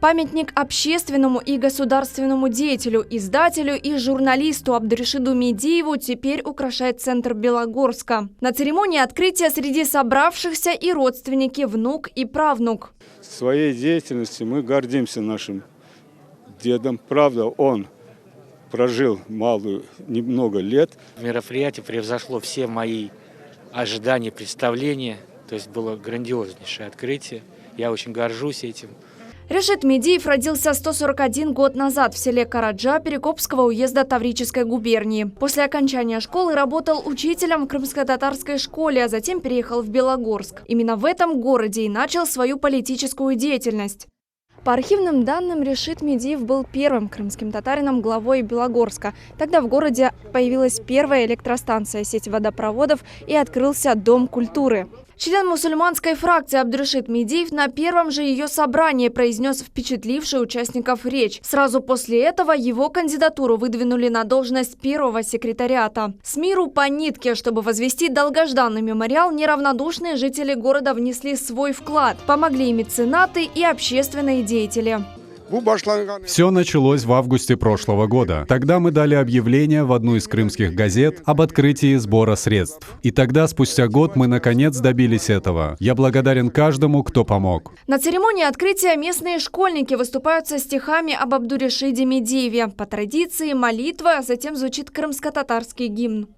Памятник общественному и государственному деятелю, издателю и журналисту Абдуришиду Медиеву теперь украшает центр Белогорска. На церемонии открытия среди собравшихся и родственники, внук и правнук. Своей деятельностью мы гордимся нашим дедом. Правда, он прожил немного лет. Мероприятие превзошло все мои ожидания, представления. То есть было грандиознейшее открытие. Я очень горжусь этим. Решит Медиев родился 141 год назад в селе Караджа Перекопского уезда Таврической губернии. После окончания школы работал учителем в крымско-татарской школе, а затем переехал в Белогорск. Именно в этом городе и начал свою политическую деятельность. По архивным данным, Решит Медиев был первым крымским татарином главой Белогорска. Тогда в городе появилась первая электростанция, сеть водопроводов и открылся Дом культуры. Член мусульманской фракции Абдуришид Медиев на первом же ее собрании произнес впечатливший участников речь. Сразу после этого его кандидатуру выдвинули на должность первого секретариата. С миру по нитке, чтобы возвести долгожданный мемориал, неравнодушные жители города внесли свой вклад. Помогли и меценаты, и общественные деятели. Все началось в августе прошлого года. Тогда мы дали объявление в одну из крымских газет об открытии сбора средств. И тогда, спустя год, мы наконец добились этого. Я благодарен каждому, кто помог. На церемонии открытия местные школьники выступают со стихами об Абдуришиде Медиеве. По традиции молитва, а затем звучит крымско-татарский гимн.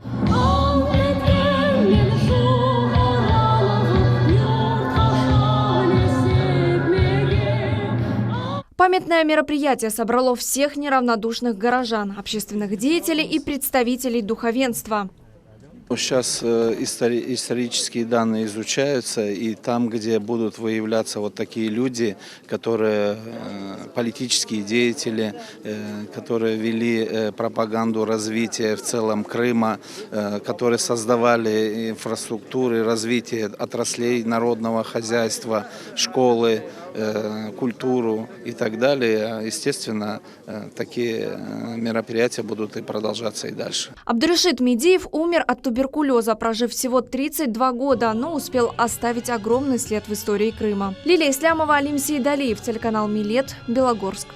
Памятное мероприятие собрало всех неравнодушных горожан, общественных деятелей и представителей духовенства. Сейчас исторические данные изучаются, и там, где будут выявляться вот такие люди, которые политические деятели, которые вели пропаганду развития в целом Крыма, которые создавали инфраструктуры развития отраслей народного хозяйства, школы, культуру и так далее. Естественно, такие мероприятия будут и продолжаться и дальше. Абдуришид Медиев умер от туберкулеза, прожив всего 32 года, но успел оставить огромный след в истории Крыма. Лилия Ислямова, Алим Сейдалиев, телеканал Милет, Белогорск.